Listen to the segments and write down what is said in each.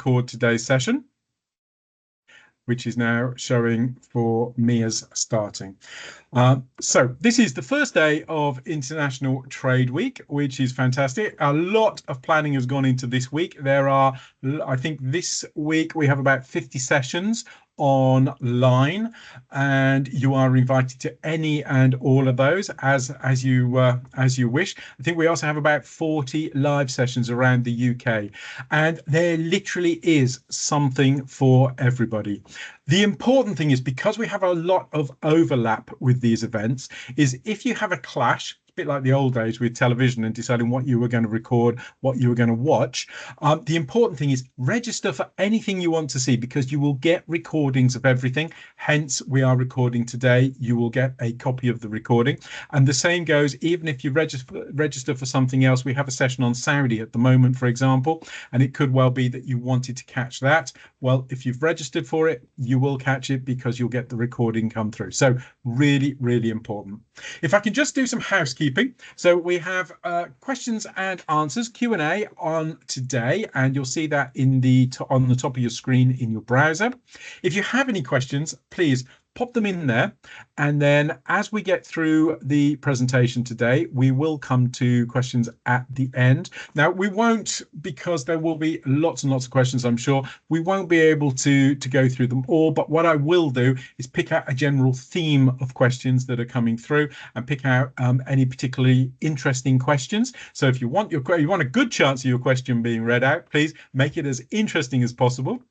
record today's session, which is now showing for me as starting. So this is the first day of International Trade Week, which is fantastic. A lot of planning has gone into this week. There are, I think this week we have about 50 sessions online, and you are invited to any and all of those as you wish. I think we also have about 40 live sessions around the UK, and there literally is something for everybody. The important thing is, because we have a lot of overlap with these events, is if you have a clash, a bit like the old days with television and deciding what you were going to record, what you were going to watch, the important thing is register for anything you want to see, because you will get recordings of everything. Hence, we are recording today. You will get a copy of the recording. And the same goes even if you register for something else. We have a session on Saudi at the moment, for example, and it could well be that you wanted to catch that. Well, if you've registered for it, you will catch it, because you'll get the recording come through. So really, really important. If I can just do some housekeeping. So we have questions and answers, Q&A on today, and you'll see that on the top of your screen in your browser. If you have any questions, please pop them in there, and then as we get through the presentation today, we will come to questions at the end. Now, we won't, because there will be lots and lots of questions, I'm sure, we won't be able to go through them all, but what I will do is pick out a general theme of questions that are coming through, and pick out any particularly interesting questions. So if you want a good chance of your question being read out, please make it as interesting as possible.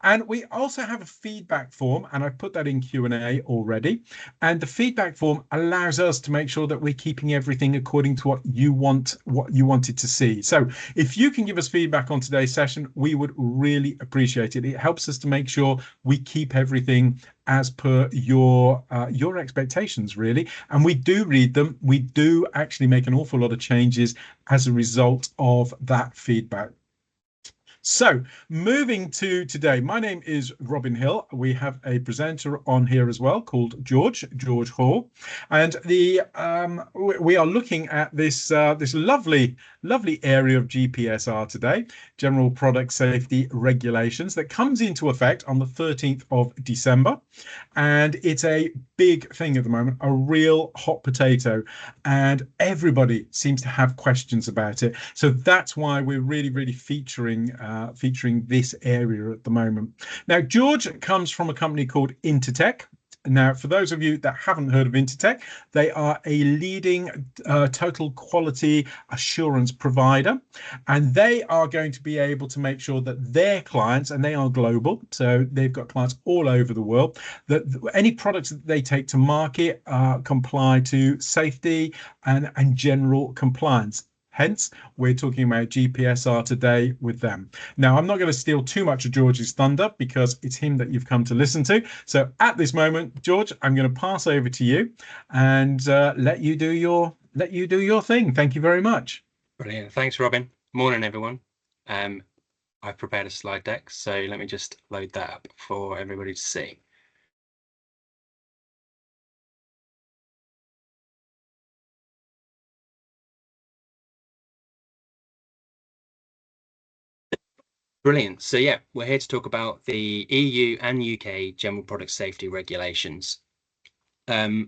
And we also have a feedback form, and I put that in Q&A already, and the feedback form allows us to make sure that we're keeping everything according to what you wanted to see. So if you can give us feedback on today's session, we would really appreciate it. It helps us to make sure we keep everything as per your expectations, really, and we do read them. We do actually make an awful lot of changes as a result of that feedback. So moving to today, my name is Robin Hill. We have a presenter on here as well called George Hall, and we are looking at this lovely area of GPSR today, General Product Safety Regulations, that comes into effect on the 13th of December, and it's a big thing at the moment, a real hot potato, and everybody seems to have questions about it. So that's why we're really featuring this area at the moment. Now, George comes from a company called Intertek. Now, for those of you that haven't heard of Intertek, they are a leading total quality assurance provider, and they are going to be able to make sure that their clients, and they are global, so they've got clients all over the world, that any products that they take to market comply to safety and general compliance. Hence, we're talking about GPSR today with them. Now, I'm not going to steal too much of George's thunder, because it's him that you've come to listen to. So at this moment, George, I'm going to pass over to you and let you do your thing. Thank you very much. Brilliant. Thanks, Robin. Morning, everyone. I've prepared a slide deck, so let me just load that up for everybody to see. Brilliant. So yeah, we're here to talk about the EU and UK General Product Safety Regulations. I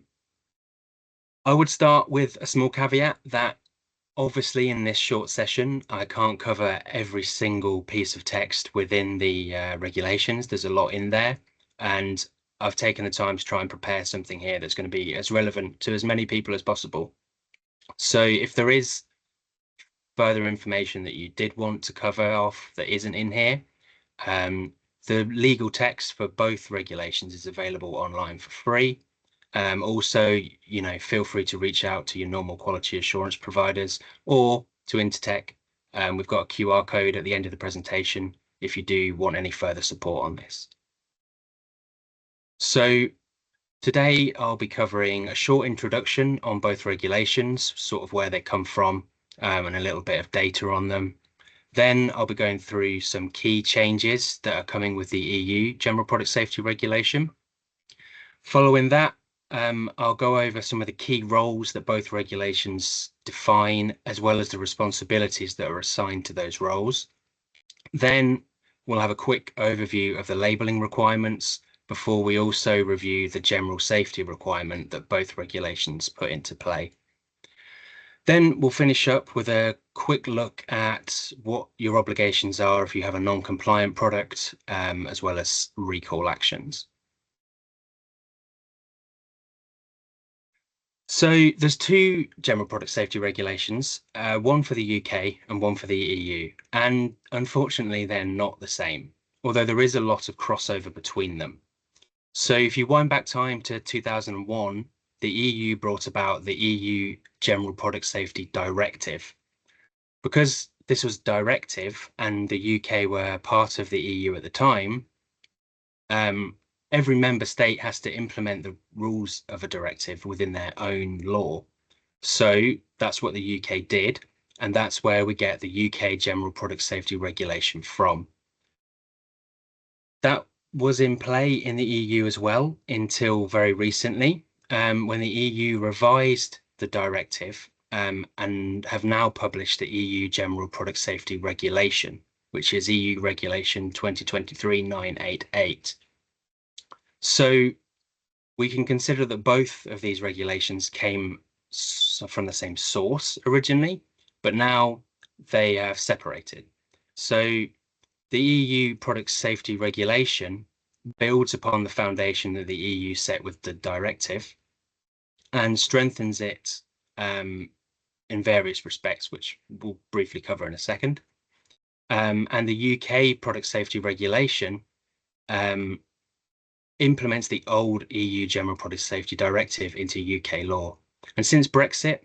would start with a small caveat that obviously in this short session, I can't cover every single piece of text within the regulations. There's a lot in there, and I've taken the time to try and prepare something here that's going to be as relevant to as many people as possible. So if there is further information that you did want to cover off that isn't in here, the legal text for both regulations is available online for free. Also, feel free to reach out to your normal quality assurance providers or to Intertek. We've got a QR code at the end of the presentation if you do want any further support on this. So today I'll be covering a short introduction on both regulations, sort of where they come from, and a little bit of data on them. Then I'll be going through some key changes that are coming with the EU General Product Safety Regulation. Following that, I'll go over some of the key roles that both regulations define, as well as the responsibilities that are assigned to those roles. Then we'll have a quick overview of the labelling requirements before we also review the general safety requirement that both regulations put into play. Then we'll finish up with a quick look at what your obligations are if you have a non-compliant product, as well as recall actions. So there's two general product safety regulations, one for the UK and one for the EU, and unfortunately they're not the same, although there is a lot of crossover between them. So if you wind back time to 2001, the EU brought about the EU General Product Safety Directive. Because this was directive and the UK were part of the EU at the time, every member state has to implement the rules of a directive within their own law. So that's what the UK did, and that's where we get the UK General Product Safety Regulation from. That was in play in the EU as well until very recently, when the EU revised the directive and have now published the EU General Product Safety Regulation, which is EU Regulation 2023/988. So we can consider that both of these regulations came from the same source originally, but now they have separated. So the EU Product Safety Regulation builds upon the foundation that the EU set with the directive and strengthens it in various respects, which we'll briefly cover in a second. And the UK Product Safety Regulation implements the old EU General Product Safety Directive into UK law. And since Brexit,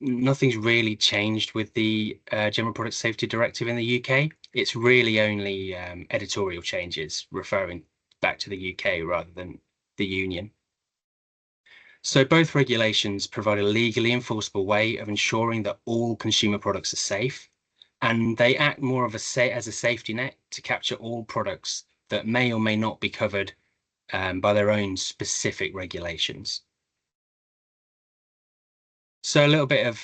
nothing's really changed with the General Product Safety Directive in the UK. It's really only editorial changes referring back to the UK rather than the Union. So both regulations provide a legally enforceable way of ensuring that all consumer products are safe, and they act more of as a safety net to capture all products that may or may not be covered by their own specific regulations. So a little bit of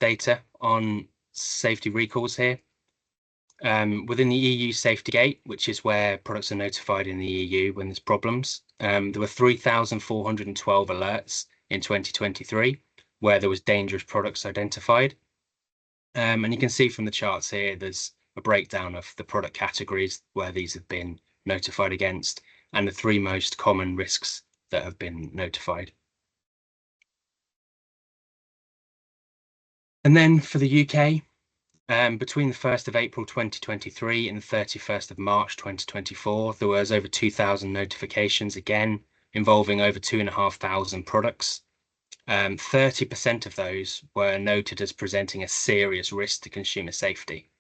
data on safety recalls here. Within the EU safety gate, which is where products are notified in the EU when there's problems, there were 3,412 alerts in 2023 where there was dangerous products identified. And you can see from the charts here, there's a breakdown of the product categories where these have been notified against and the three most common risks that have been notified. And then for the UK, between the 1st of April 2023 and the 31st of March 2024, there was over 2,000 notifications, again, involving over 2,500 products. 30% of those were noted as presenting a serious risk to consumer safety.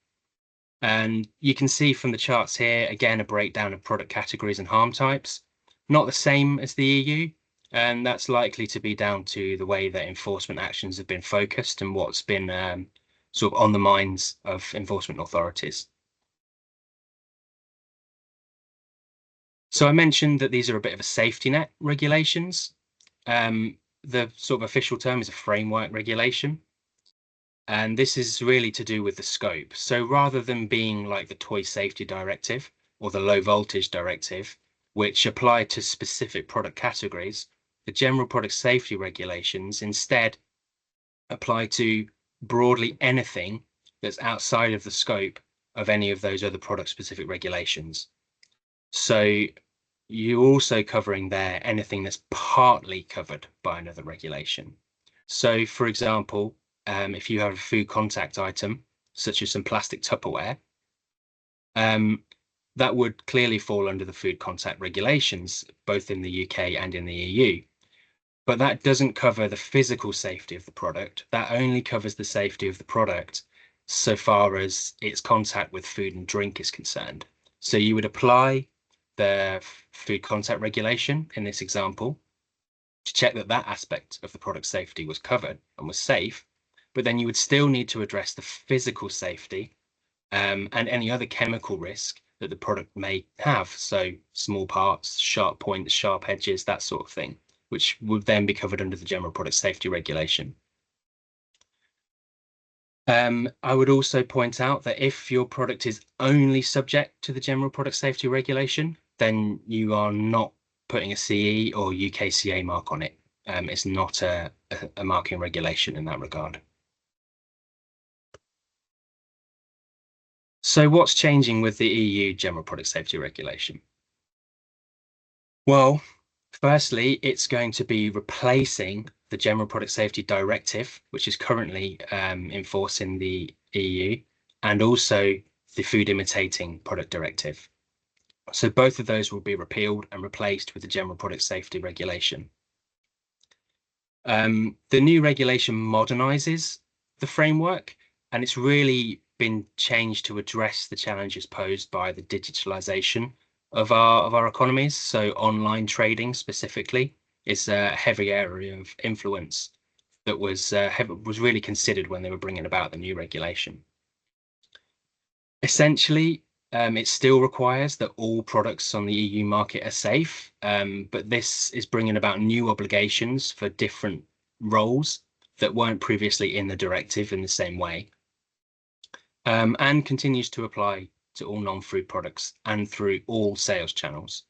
And you can see from the charts here, again, a breakdown of product categories and harm types. Not the same as the EU, and that's likely to be down to the way that enforcement actions have been focused and what's been sort of on the minds of enforcement authorities. So I mentioned that these are a bit of a safety net regulations. The sort of official term is a framework regulation. And this is really to do with the scope. So rather than being like the Toy Safety Directive or the Low Voltage Directive, which apply to specific product categories, the General Product Safety Regulations instead apply to broadly anything that's outside of the scope of any of those other product-specific regulations. So you're also covering there anything that's partly covered by another regulation. So, for example, if you have a food contact item, such as some plastic Tupperware, that would clearly fall under the food contact regulations, both in the UK and in the EU. But that doesn't cover the physical safety of the product. That only covers the safety of the product so far as its contact with food and drink is concerned. So you would apply the food contact regulation in this example to check that that aspect of the product safety was covered and was safe, but then you would still need to address the physical safety and any other chemical risk that the product may have. So small parts, sharp points, sharp edges, that sort of thing, which would then be covered under the General Product Safety Regulation. I would also point out that if your product is only subject to the General Product Safety Regulation, then you are not putting a CE or UKCA mark on it. It's not a marking regulation in that regard. So what's changing with the EU General Product Safety Regulation? Well, firstly, it's going to be replacing the General Product Safety Directive, which is currently in force in the EU, and also the Food Imitating Product Directive. So both of those will be repealed and replaced with the General Product Safety Regulation. The new regulation modernizes the framework, and it's really been changed to address the challenges posed by the digitalization of our economies. So online trading specifically is a heavy area of influence that was really considered when they were bringing about the new regulation. Essentially, it still requires that all products on the EU market are safe, but this is bringing about new obligations for different roles that weren't previously in the directive in the same way, and continues to apply to all non-food products and through all sales channels.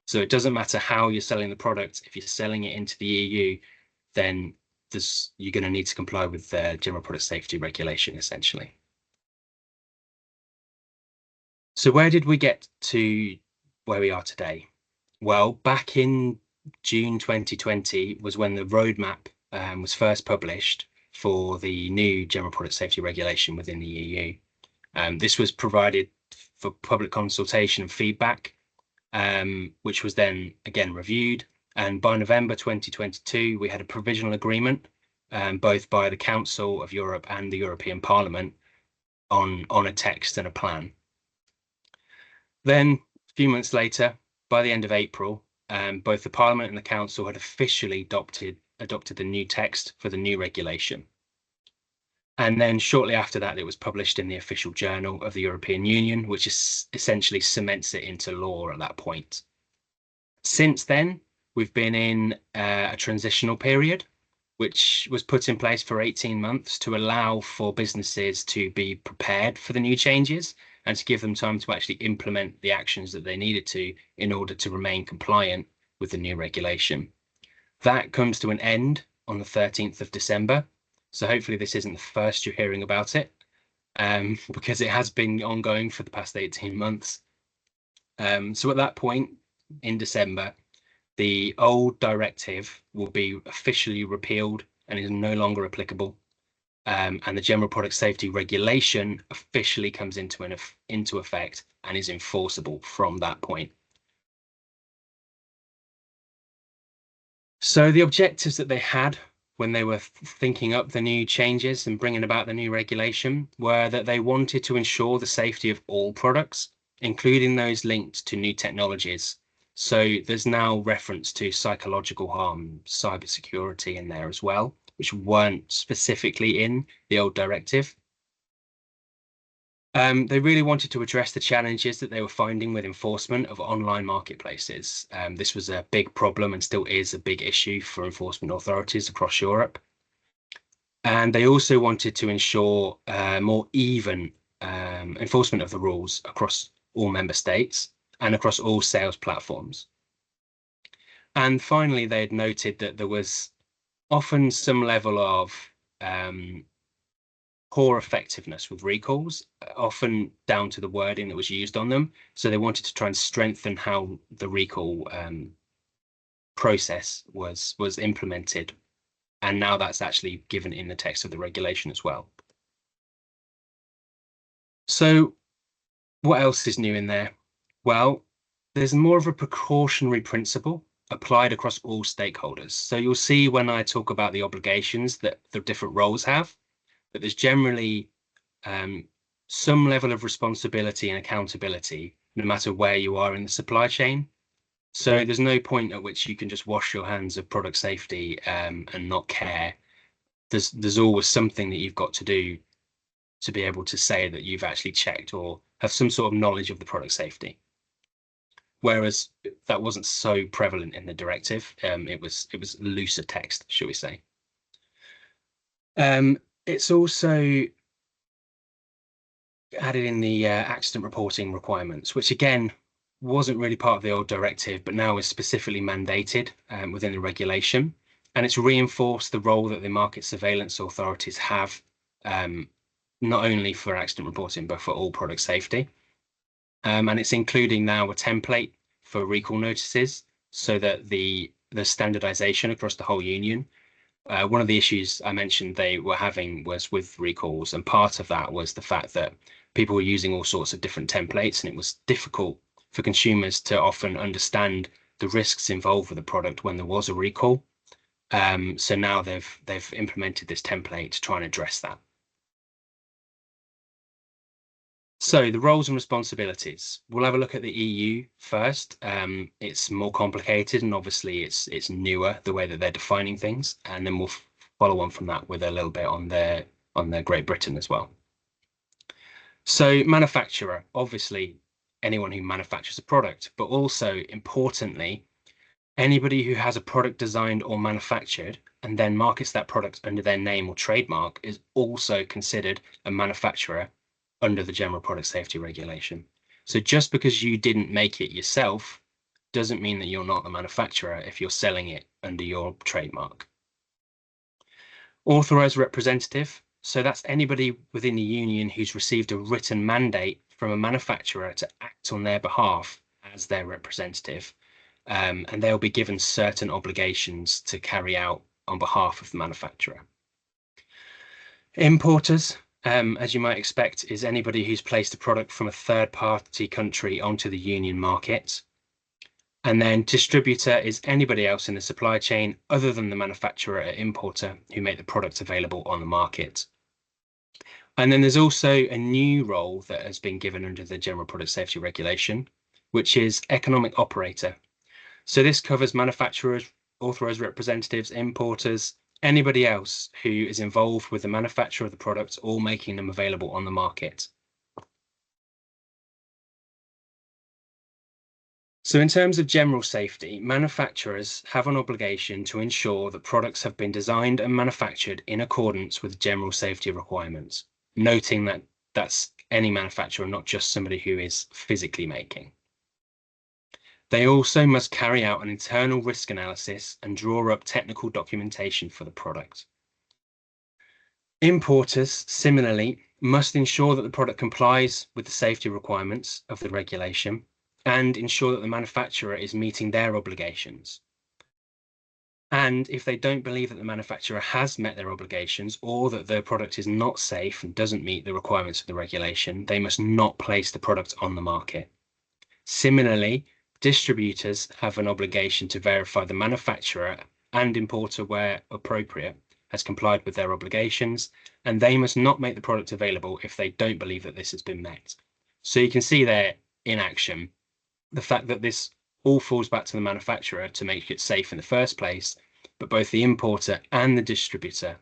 So it doesn't matter how you're selling the product. If you're selling it into the EU, then you're going to need to comply with the General Product Safety Regulation, essentially. So where did we get to where we are today? Well, back in June 2020 was when the roadmap was first published for the new General Product Safety Regulation within the EU. This was provided for public consultation and feedback, which was then again reviewed. And by November 2022, we had a provisional agreement, both by the Council of Europe and the European Parliament on a text and a plan. Then, a few months later, by the end of April, both the Parliament and the Council had officially adopted the new text for the new regulation. And then shortly after that, it was published in the official journal of the European Union, which essentially cements it into law at that point. Since then, we've been in a transitional period, which was put in place for 18 months to allow for businesses to be prepared for the new changes and to give them time to actually implement the actions that they needed to in order to remain compliant with the new regulation. That comes to an end on the 13th of December. So hopefully this isn't the first you're hearing about it, because it has been ongoing for the past 18 months. So at that point in December, the old directive will be officially repealed and is no longer applicable. And the General Product Safety Regulation officially comes into effect and is enforceable from that point. So the objectives that they had when they were thinking up the new changes and bringing about the new regulation were that they wanted to ensure the safety of all products, including those linked to new technologies. So there's now reference to psychological harm, cybersecurity in there as well, which weren't specifically in the old directive. They really wanted to address the challenges that they were finding with enforcement of online marketplaces. This was a big problem and still is a big issue for enforcement authorities across Europe. And they also wanted to ensure more even enforcement of the rules across all member states and across all sales platforms. And finally, they had noted that there was often some level of poor effectiveness with recalls, often down to the wording that was used on them. So they wanted to try and strengthen how the recall process was implemented. And now that's actually given in the text of the regulation as well. So what else is new in there? Well, there's more of a precautionary principle applied across all stakeholders. So you'll see when I talk about the obligations that the different roles have, that there's generally some level of responsibility and accountability, no matter where you are in the supply chain. So there's no point at which you can just wash your hands of product safety and not care. There's always something that you've got to do to be able to say that you've actually checked or have some sort of knowledge of the product safety. Whereas that wasn't so prevalent in the directive. It was looser text, shall we say. It's also added in the accident reporting requirements, which again wasn't really part of the old directive, but now is specifically mandated within the regulation. And it's reinforced the role that the market surveillance authorities have, not only for accident reporting, but for all product safety. And it's including now a template for recall notices so that the standardization across the whole union. One of the issues I mentioned they were having was with recalls, and part of that was the fact that people were using all sorts of different templates, and it was difficult for consumers to often understand the risks involved with the product when there was a recall. So now they've implemented this template to try and address that. So the roles and responsibilities. We'll have a look at the EU first. It's more complicated, and obviously it's newer the way that they're defining things, and then we'll follow on from that with a little bit on the Great Britain as well. So manufacturer, obviously anyone who manufactures a product, but also importantly, anybody who has a product designed or manufactured and then markets that product under their name or trademark is also considered a manufacturer under the General Product Safety Regulation. So just because you didn't make it yourself doesn't mean that you're not the manufacturer if you're selling it under your trademark. Authorized representative. So that's anybody within the union who's received a written mandate from a manufacturer to act on their behalf as their representative. And they'll be given certain obligations to carry out on behalf of the manufacturer. Importers, as you might expect, is anybody who's placed a product from a third-party country onto the union market. And then distributor is anybody else in the supply chain other than the manufacturer or importer who make the product available on the market. And then there's also a new role that has been given under the General Product Safety Regulation, which is economic operator. So this covers manufacturers, authorized representatives, importers, anybody else who is involved with the manufacture of the product or making them available on the market. So in terms of general safety, manufacturers have an obligation to ensure that products have been designed and manufactured in accordance with general safety requirements, noting that that's any manufacturer, not just somebody who is physically making. They also must carry out an internal risk analysis and draw up technical documentation for the product. Importers, similarly, must ensure that the product complies with the safety requirements of the regulation and ensure that the manufacturer is meeting their obligations. And if they don't believe that the manufacturer has met their obligations or that their product is not safe and doesn't meet the requirements of the regulation, they must not place the product on the market. Similarly, distributors have an obligation to verify the manufacturer and importer, where appropriate, has complied with their obligations, and they must not make the product available if they don't believe that this has been met. So you can see there in action the fact that this all falls back to the manufacturer to make it safe in the first place, but both the importer and the distributor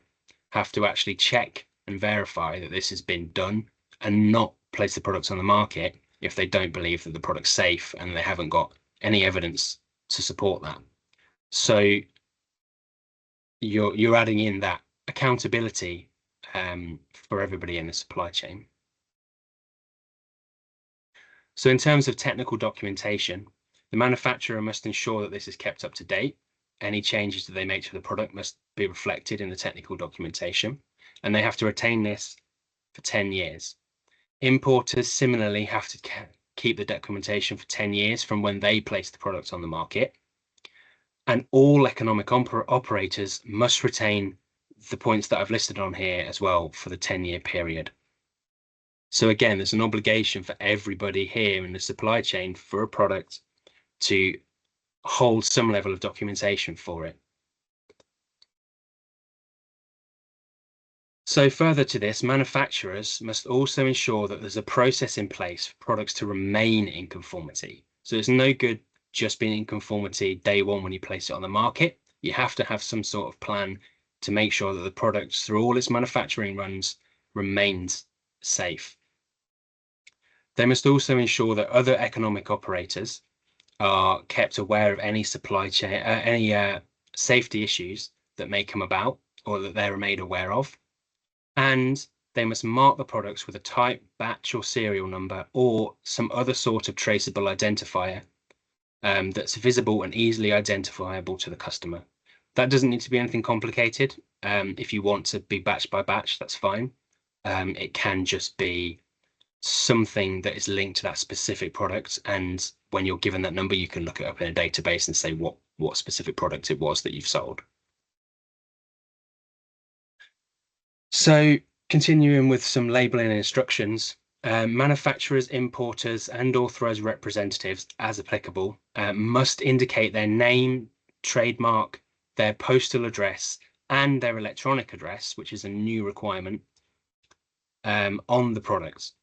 have to actually check and verify that this has been done and not place the products on the market if they don't believe that the product's safe and they haven't got any evidence to support that. So you're adding in that accountability for everybody in the supply chain. So in terms of technical documentation, the manufacturer must ensure that this is kept up to date. Any changes that they make to the product must be reflected in the technical documentation, and they have to retain this for 10 years. Importers similarly have to keep the documentation for 10 years from when they place the product on the market. And all economic operators must retain the points that I've listed on here as well for the 10-year period. So again, there's an obligation for everybody here in the supply chain for a product to hold some level of documentation for it. So further to this, manufacturers must also ensure that there's a process in place for products to remain in conformity. So it's no good just being in conformity day one when you place it on the market. You have to have some sort of plan to make sure that the product, through all its manufacturing runs, remains safe. They must also ensure that other economic operators are kept aware of any supply chain, any safety issues that may come about or that they're made aware of. And they must mark the products with a type, batch, or serial number, or some other sort of traceable identifier that's visible and easily identifiable to the customer. That doesn't need to be anything complicated. If you want to be batch by batch, that's fine. It can just be something that is linked to that specific product, and when you're given that number, you can look it up in a database and say what specific product it was that you've sold. So continuing with some labeling instructions, manufacturers, importers, and authorized representatives, as applicable, must indicate their name, trademark, their postal address, and their electronic address, which is a new requirement, on the products.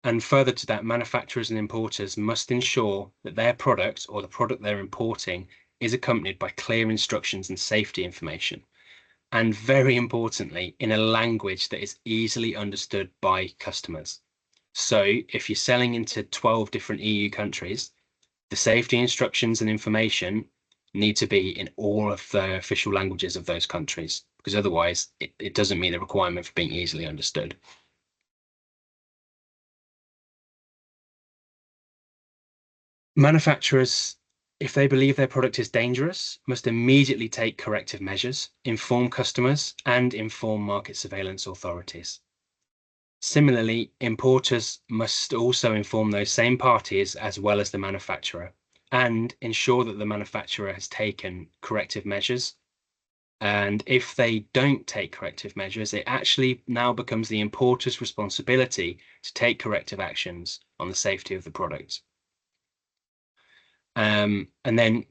And further to that, manufacturers and importers must ensure that their product or the product they're importing is accompanied by clear instructions and safety information. And very importantly, in a language that is easily understood by customers. So if you're selling into 12 different EU countries, the safety instructions and information need to be in all of the official languages of those countries, because otherwise it doesn't meet the requirement for being easily understood. Manufacturers, if they believe their product is dangerous, must immediately take corrective measures, inform customers, and inform market surveillance authorities. Similarly, importers must also inform those same parties as well as the manufacturer, and ensure that the manufacturer has taken corrective measures. And if they don't take corrective measures, it actually now becomes the importer's responsibility to take corrective actions on the safety of the product. And then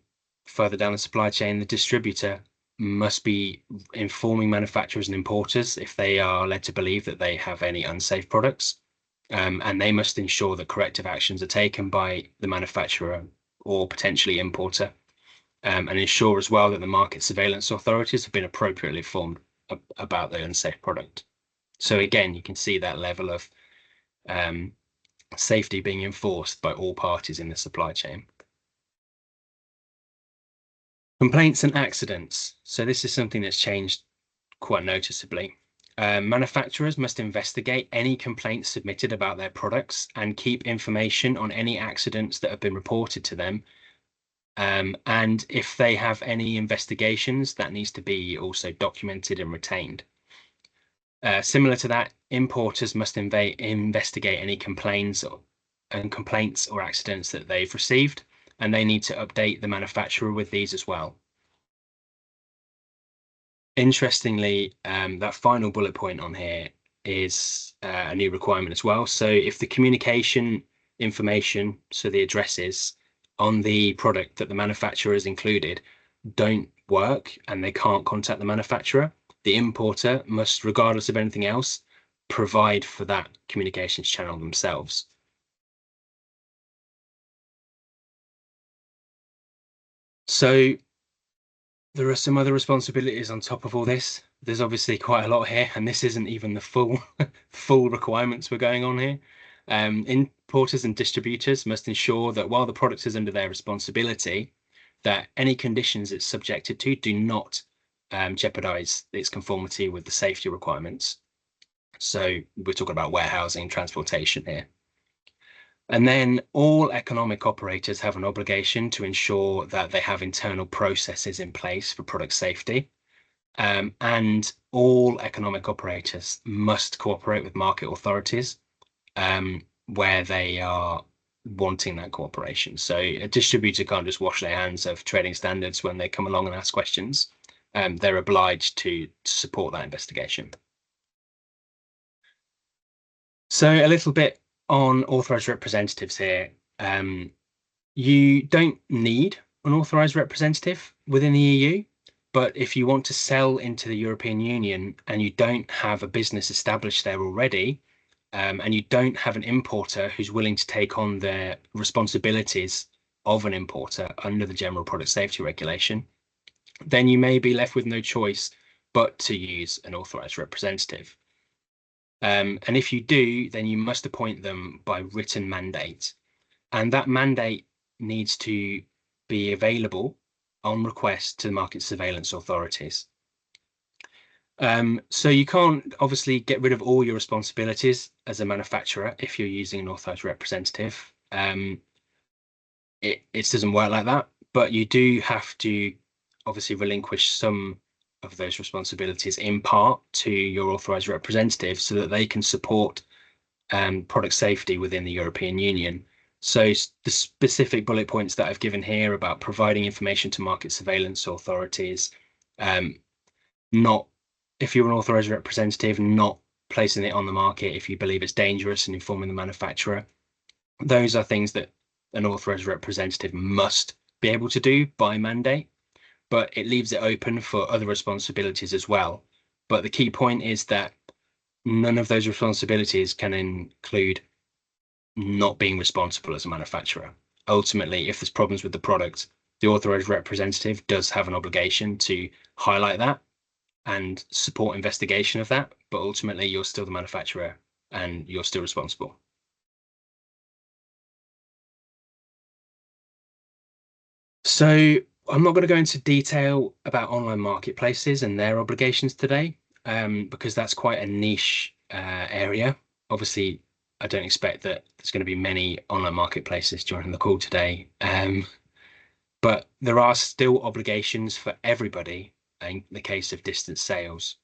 further down the supply chain, the distributor must be informing manufacturers and importers if they are led to believe that they have any unsafe products. And they must ensure that corrective actions are taken by the manufacturer or potentially importer, and ensure as well that the market surveillance authorities have been appropriately informed about the unsafe product. So again, you can see that level of safety being enforced by all parties in the supply chain. Complaints and accidents. So this is something that's changed quite noticeably. Manufacturers must investigate any complaints submitted about their products and keep information on any accidents that have been reported to them. And if they have any investigations, that needs to be also documented and retained. Similar to that, importers must investigate any complaints or accidents that they've received, and they need to update the manufacturer with these as well. Interestingly, that final bullet point on here is a new requirement as well. So if the communication information, so the addresses on the product that the manufacturer has included, don't work and they can't contact the manufacturer, the importer must, regardless of anything else, provide for that communications channel themselves. So there are some other responsibilities on top of all this. There's obviously quite a lot here, and this isn't even the full requirements we're going on here. Importers and distributors must ensure that while the product is under their responsibility, that any conditions it's subjected to do not jeopardize its conformity with the safety requirements. So we're talking about warehousing, transportation here. And then all economic operators have an obligation to ensure that they have internal processes in place for product safety. And all economic operators must cooperate with market authorities where they are wanting that cooperation. So a distributor can't just wash their hands of trading standards when they come along and ask questions. They're obliged to support that investigation. So a little bit on authorized representatives here. You don't need an authorized representative within the EU, but if you want to sell into the European Union and you don't have a business established there already, and you don't have an importer who's willing to take on the responsibilities of an importer under the General Product Safety Regulation, then you may be left with no choice but to use an authorized representative. And if you do, then you must appoint them by written mandate. And that mandate needs to be available on request to the market surveillance authorities. So you can't obviously get rid of all your responsibilities as a manufacturer if you're using an authorized representative. It doesn't work like that, but you do have to obviously relinquish some of those responsibilities in part to your authorized representative so that they can support product safety within the European Union. So the specific bullet points that I've given here about providing information to market surveillance authorities, not if you're an authorized representative, not placing it on the market if you believe it's dangerous and informing the manufacturer. Those are things that an authorized representative must be able to do by mandate, but it leaves it open for other responsibilities as well. But the key point is that none of those responsibilities can include not being responsible as a manufacturer. Ultimately, if there's problems with the product, the authorized representative does have an obligation to highlight that and support investigation of that, but ultimately you're still the manufacturer and you're still responsible. So I'm not going to go into detail about online marketplaces and their obligations today, because that's quite a niche area. Obviously, I don't expect that there's going to be many online marketplaces joining the call today, but there are still obligations for everybody in the case of distance sales.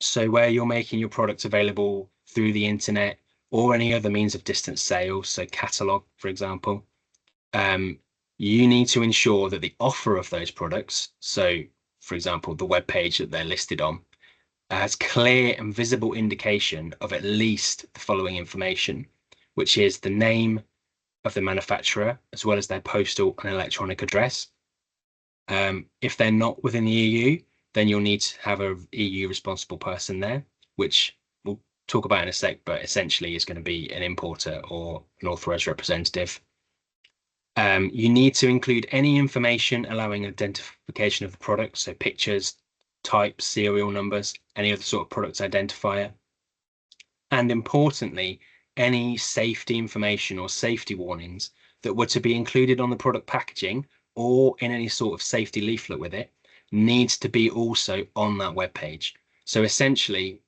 So where you're making your products available through the internet or any other means of distance sales, so catalog, for example, you need to ensure that the offer of those products, so for example, the web page that they're listed on, has clear and visible indication of at least the following information, which is the name of the manufacturer, as well as their postal and electronic address. If they're not within the EU, then you'll need to have a EU responsible person there, which we'll talk about in a sec, but essentially is going to be an importer or an authorized representative. You need to include any information allowing identification of the product, so pictures, type, serial numbers, any other sort of product identifier. And importantly, any safety information or safety warnings that were to be included on the product packaging or in any sort of safety leaflet with it needs to be also on that web page. So essentially,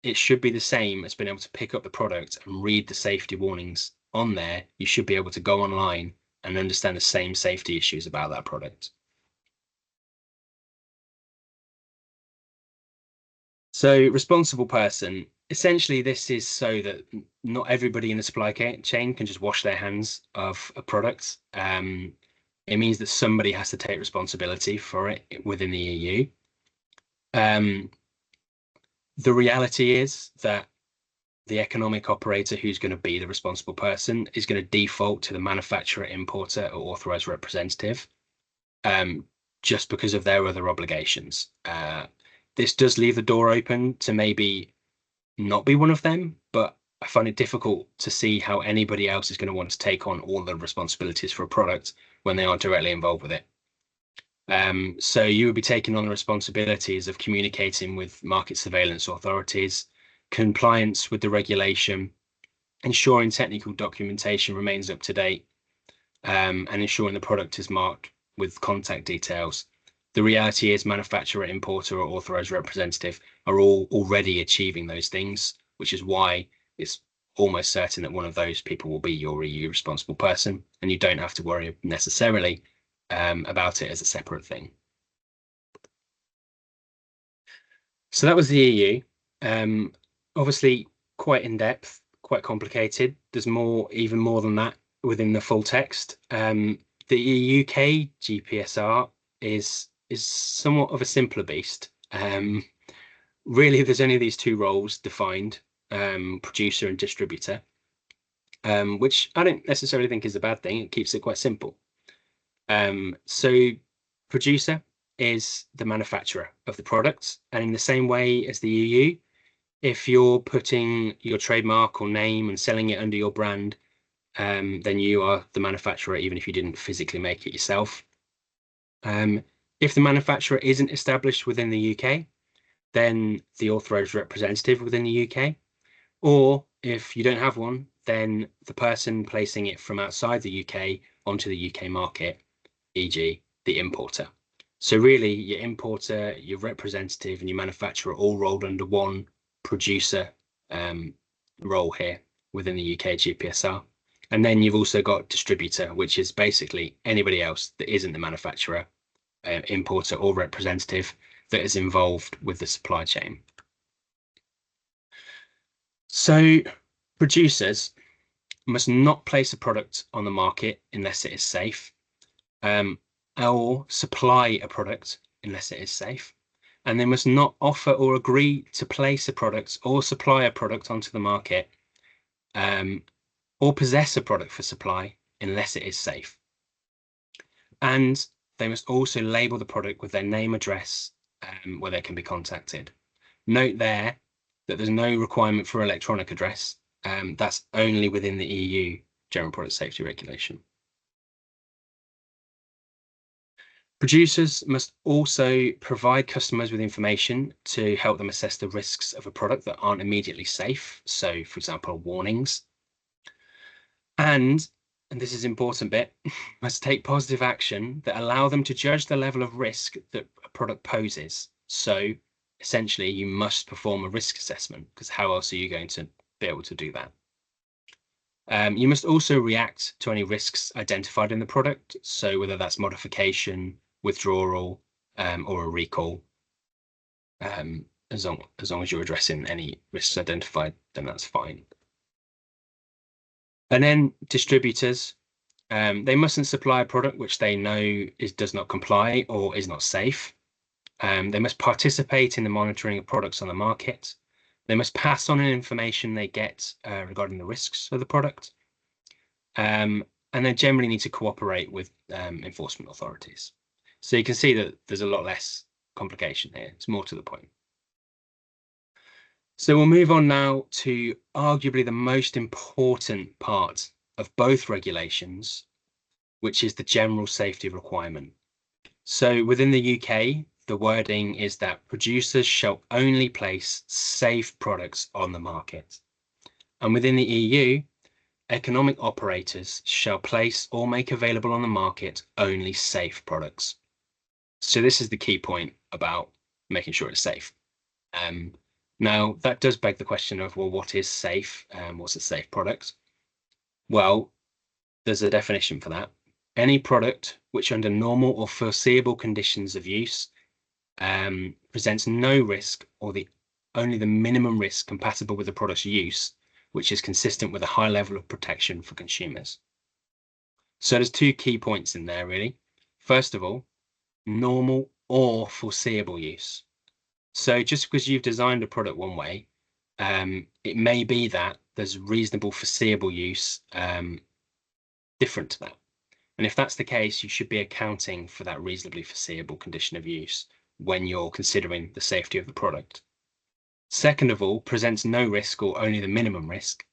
it should be the same as being able to pick up the product and read the safety warnings on there. You should be able to go online and understand the same safety issues about that product. So responsible person, essentially this is so that not everybody in the supply chain can just wash their hands of a product. It means that somebody has to take responsibility for it within the EU. The reality is that the economic operator who's going to be the responsible person is going to default to the manufacturer, importer, or authorized representative, just because of their other obligations. This does leave the door open to maybe not be one of them, but I find it difficult to see how anybody else is going to want to take on all the responsibilities for a product when they aren't directly involved with it. So you would be taking on the responsibilities of communicating with market surveillance authorities, compliance with the regulation, ensuring technical documentation remains up to date, and ensuring the product is marked with contact details. The reality is manufacturer, importer, or authorized representative are all already achieving those things, which is why it's almost certain that one of those people will be your EU responsible person, and you don't have to worry necessarily about it as a separate thing. So that was the EU. Obviously, quite in depth, quite complicated. There's more, even more than that within the full text. The UK GPSR is somewhat of a simpler beast. Really, there's only these two roles defined, producer and distributor, which I don't necessarily think is a bad thing. It keeps it quite simple. So producer is the manufacturer of the products, and in the same way as the EU, if you're putting your trademark or name and selling it under your brand, then you are the manufacturer, even if you didn't physically make it yourself. If the manufacturer isn't established within the UK, then the authorized representative within the UK, or if you don't have one, then the person placing it from outside the UK onto the UK market, e.g. the importer. So really, your importer, your representative, and your manufacturer all rolled under one producer role here within the UK GPSR. And then you've also got distributor, which is basically anybody else that isn't the manufacturer, importer, or representative that is involved with the supply chain. So producers must not place a product on the market unless it is safe, or supply a product unless it is safe. And they must not offer or agree to place a product or supply a product onto the market, or possess a product for supply unless it is safe. And they must also label the product with their name, address, where they can be contacted. Note there that there's no requirement for electronic address. That's only within the EU General Product Safety Regulation. Producers must also provide customers with information to help them assess the risks of a product that aren't immediately safe. So, for example, warnings. And this is an important bit, must take positive action that allow them to judge the level of risk that a product poses. So essentially, you must perform a risk assessment, because how else are you going to be able to do that? You must also react to any risks identified in the product. So whether that's modification, withdrawal, or a recall, as long as you're addressing any risks identified, then that's fine. And then distributors, they mustn't supply a product which they know does not comply or is not safe. They must participate in the monitoring of products on the market. They must pass on any information they get regarding the risks of the product. And they generally need to cooperate with enforcement authorities. So you can see that there's a lot less complication here. It's more to the point. So we'll move on now to arguably the most important part of both regulations, which is the general safety requirement. So within the UK, the wording is that producers shall only place safe products on the market. And within the EU, economic operators shall place or make available on the market only safe products. So this is the key point about making sure it's safe. Now, that does beg the question of, well, what is safe? What's a safe product? Well, there's a definition for that. Any product which under normal or foreseeable conditions of use presents no risk or only the minimum risk compatible with the product's use, which is consistent with a high level of protection for consumers. So there's two key points in there, really. First of all, normal or foreseeable use. So just because you've designed a product one way, it may be that there's reasonable foreseeable use different to that. And if that's the case, you should be accounting for that reasonably foreseeable condition of use when you're considering the safety of the product. Second of all, presents no risk or only the minimum risk.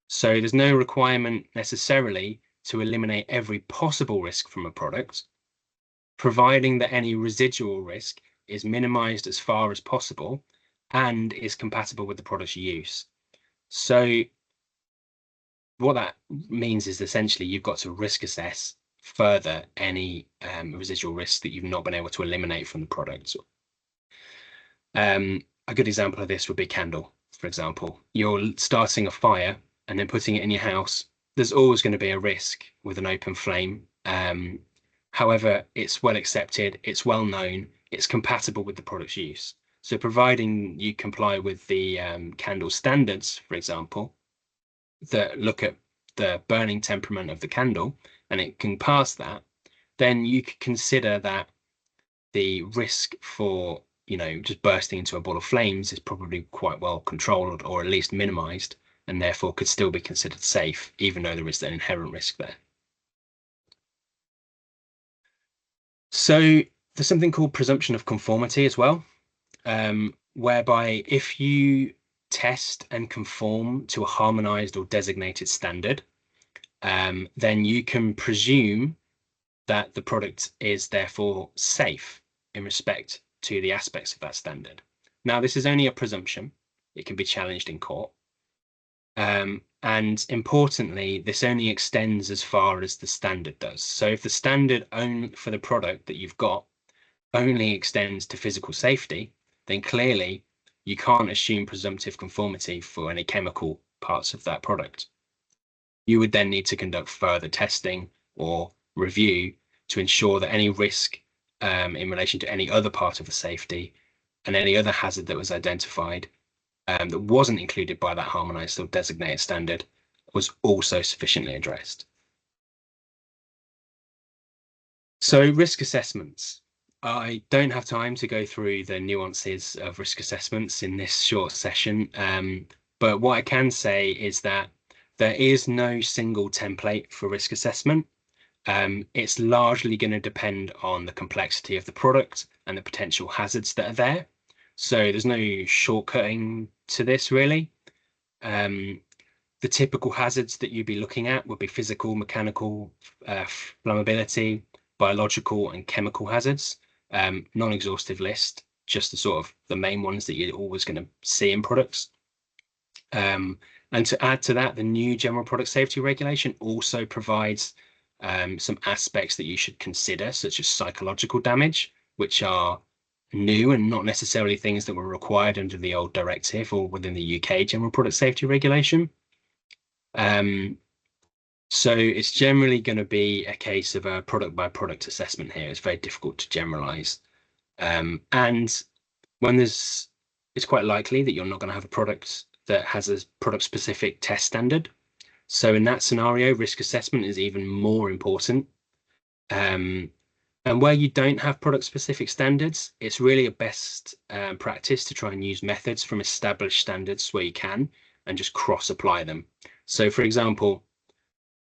So there's no requirement necessarily to eliminate every possible risk from a product, providing that any residual risk is minimized as far as possible and is compatible with the product's use. So what that means is essentially you've got to risk assess further any residual risks that you've not been able to eliminate from the product. A good example of this would be candle, for example. You're starting a fire and then putting it in your house. There's always going to be a risk with an open flame. However, it's well accepted, it's well known, it's compatible with the product's use. So providing you comply with the candle standards, for example, that look at the burning temperament of the candle and it can pass that, then you could consider that the risk for, just bursting into a ball of flames is probably quite well controlled or at least minimized, and therefore could still be considered safe, even though there is an inherent risk there. So there's something called presumption of conformity as well, whereby if you test and conform to a harmonized or designated standard, then you can presume that the product is therefore safe in respect to the aspects of that standard. Now, this is only a presumption. It can be challenged in court. And importantly, this only extends as far as the standard does. So if the standard for the product that you've got only extends to physical safety, then clearly you can't assume presumptive conformity for any chemical parts of that product. You would then need to conduct further testing or review to ensure that any risk in relation to any other part of the safety and any other hazard that was identified that wasn't included by that harmonized or designated standard was also sufficiently addressed. So risk assessments. I don't have time to go through the nuances of risk assessments in this short session, but what I can say is that there is no single template for risk assessment. It's largely going to depend on the complexity of the product and the potential hazards that are there. So there's no shortcutting to this really. The typical hazards that you'd be looking at would be physical, mechanical, flammability, biological and chemical hazards. Non-exhaustive list, just the sort of the main ones that you're always going to see in products. And to add to that, the new General Product Safety Regulation also provides some aspects that you should consider, such as psychological damage, which are new and not necessarily things that were required under the old directive or within the UK General Product Safety Regulation. So it's generally going to be a case of a product by product assessment here. It's very difficult to generalize. And when it's quite likely that you're not going to have a product that has a product specific test standard. So in that scenario, risk assessment is even more important. And where you don't have product specific standards, it's really a best practice to try and use methods from established standards where you can and just cross apply them. So for example,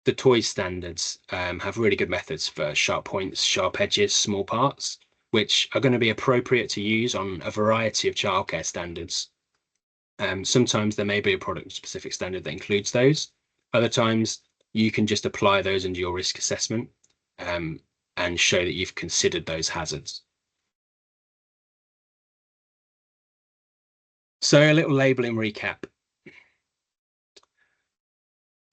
the toy standards have really good methods for sharp points, sharp edges, small parts, which are going to be appropriate to use on a variety of childcare standards. Sometimes there may be a product specific standard that includes those. Other times you can just apply those into your risk assessment and show that you've considered those hazards. So a little labeling recap.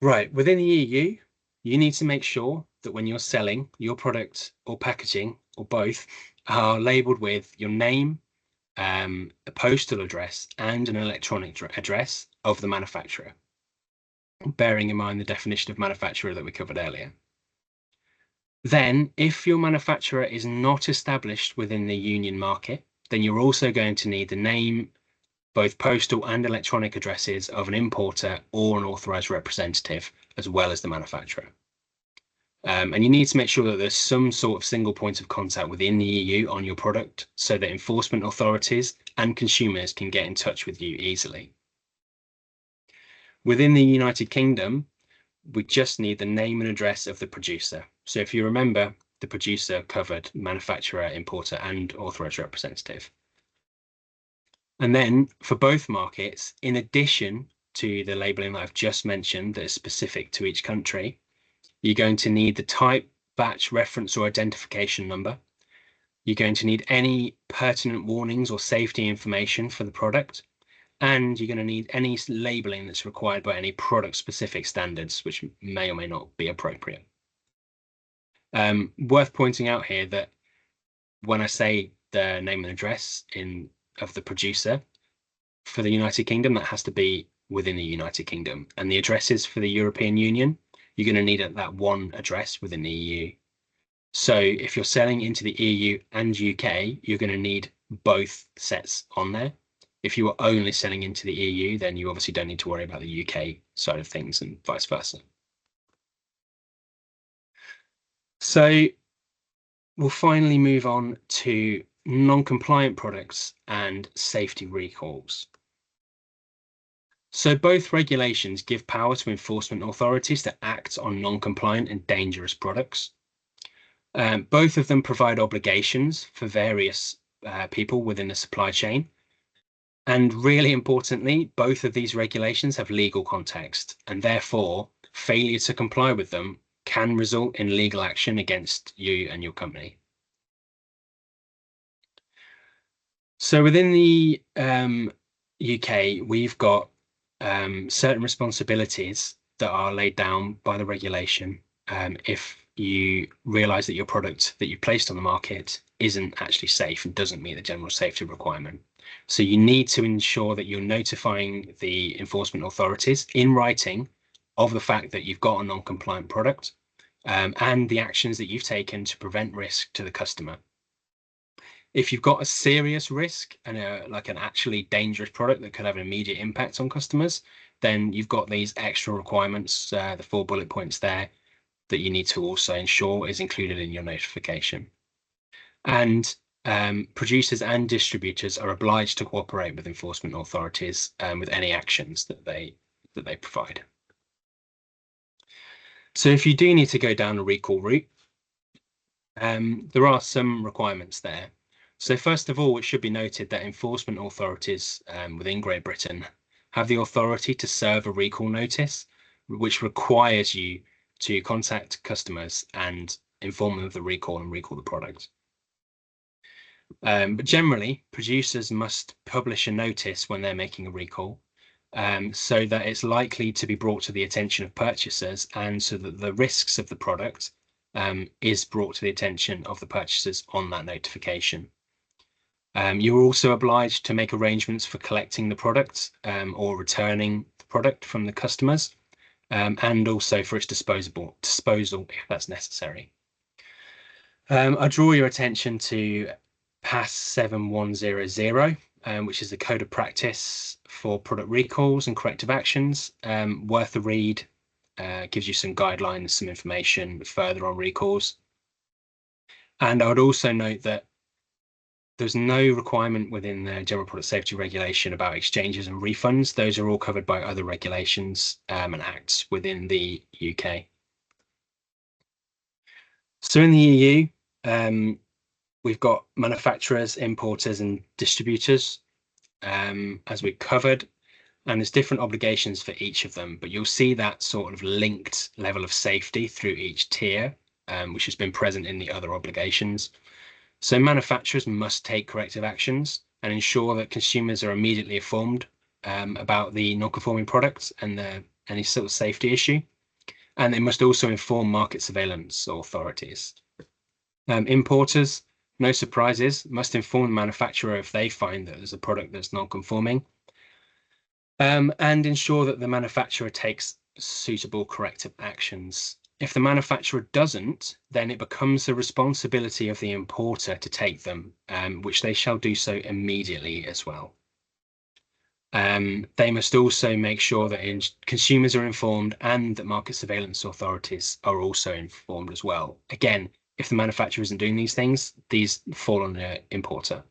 Right, within the EU, you need to make sure that when you're selling your product or packaging or both are labeled with your name, a postal address and an electronic address of the manufacturer, bearing in mind the definition of manufacturer that we covered earlier. Then, if your manufacturer is not established within the union market, then you're also going to need the name, both postal and electronic addresses of an importer or an authorized representative, as well as the manufacturer. And you need to make sure that there's some sort of single point of contact within the EU on your product so that enforcement authorities and consumers can get in touch with you easily. Within the United Kingdom, we just need the name and address of the producer. So if you remember, the producer covered manufacturer, importer, and authorized representative. And then for both markets, in addition to the labeling that I've just mentioned that is specific to each country, you're going to need the type, batch, reference, or identification number. You're going to need any pertinent warnings or safety information for the product. And you're going to need any labeling that's required by any product-specific standards, which may or may not be appropriate. Worth pointing out here that when I say the name and address of the producer for the United Kingdom, that has to be within the United Kingdom. And the addresses for the European Union, you're going to need that one address within the EU. So if you're selling into the EU and UK, you're going to need both sets on there. If you are only selling into the EU, then you obviously don't need to worry about the UK side of things and vice versa. So we'll finally move on to non-compliant products and safety recalls. So both regulations give power to enforcement authorities to act on non-compliant and dangerous products. Both of them provide obligations for various people within the supply chain. And really importantly, both of these regulations have legal context, and therefore failure to comply with them can result in legal action against you and your company. So within the UK, we've got certain responsibilities that are laid down by the regulation if you realise that your product that you placed on the market isn't actually safe and doesn't meet the general safety requirement. So you need to ensure that you're notifying the enforcement authorities in writing of the fact that you've got a non-compliant product, and the actions that you've taken to prevent risk to the customer. If you've got a serious risk and like an actually dangerous product that could have an immediate impact on customers, then you've got these extra requirements, the 4 bullet points there, that you need to also ensure is included in your notification. And producers and distributors are obliged to cooperate with enforcement authorities with any actions that they provide. So if you do need to go down a recall route, there are some requirements there. So first of all, it should be noted that enforcement authorities within Great Britain have the authority to serve a recall notice, which requires you to contact customers and inform them of the recall and recall the product. But generally, producers must publish a notice when they're making a recall, so that it's likely to be brought to the attention of purchasers, and so that the risks of the product is brought to the attention of the purchasers on that notification. You're also obliged to make arrangements for collecting the product or returning the product from the customers, and also for its disposal if that's necessary. I draw your attention to PAS 7100, which is the code of practice for product recalls and corrective actions. Worth a read, gives you some guidelines, some information further on recalls. And I would also note that there's no requirement within the General Product Safety Regulation about exchanges and refunds. Those are all covered by other regulations and acts within the UK. So in the EU, we've got manufacturers, importers, and distributors, as we covered, and there's different obligations for each of them, but you'll see that sort of linked level of safety through each tier, which has been present in the other obligations. So manufacturers must take corrective actions and ensure that consumers are immediately informed about the non-conforming products and any sort of safety issue. And they must also inform market surveillance authorities. Importers, no surprises, must inform the manufacturer if they find that there's a product that's non-conforming, and ensure that the manufacturer takes suitable corrective actions. If the manufacturer doesn't, then it becomes the responsibility of the importer to take them, which they shall do so immediately as well. They must also make sure that consumers are informed and that market surveillance authorities are also informed as well. Again, if the manufacturer isn't doing these things, these fall on the importer.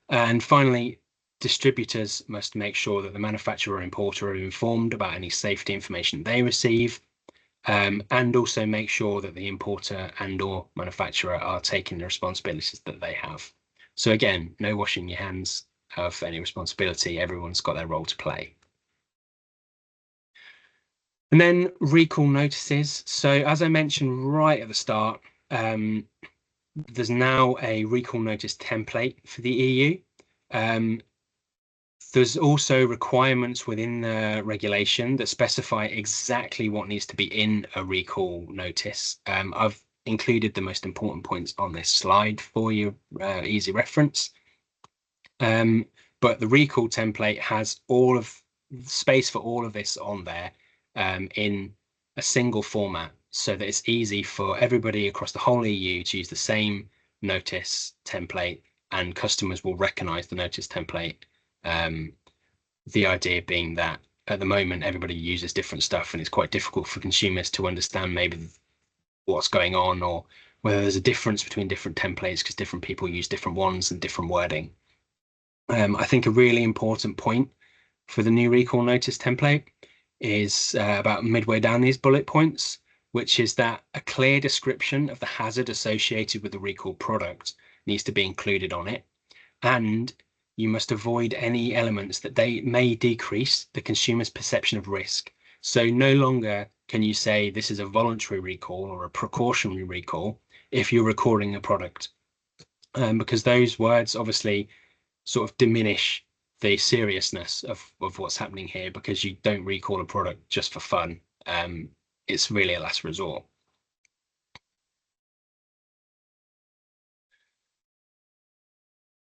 And finally, distributors must make sure that the manufacturer or importer are informed about any safety information they receive, and also make sure that the importer and or manufacturer are taking the responsibilities that they have. So again, no washing your hands of any responsibility. Everyone's got their role to play. And then recall notices. So as I mentioned right at the start, there's now a recall notice template for the EU. There's also requirements within the regulation that specify exactly what needs to be in a recall notice. I've included the most important points on this slide for your easy reference. But the recall template has all of space for all of this on there in a single format, so that it's easy for everybody across the whole EU to use the same notice template, and customers will recognize the notice template. The idea being that at the moment everybody uses different stuff, and it's quite difficult for consumers to understand maybe what's going on, or whether there's a difference between different templates because different people use different ones and different wording. I think a really important point for the new recall notice template is about midway down these bullet points, which is that a clear description of the hazard associated with the recall product needs to be included on it, and you must avoid any elements that they may decrease the consumer's perception of risk. So no longer can you say this is a voluntary recall or a precautionary recall if you're recalling a product, because those words obviously sort of diminish the seriousness of what's happening here, because you don't recall a product just for fun. It's really a last resort.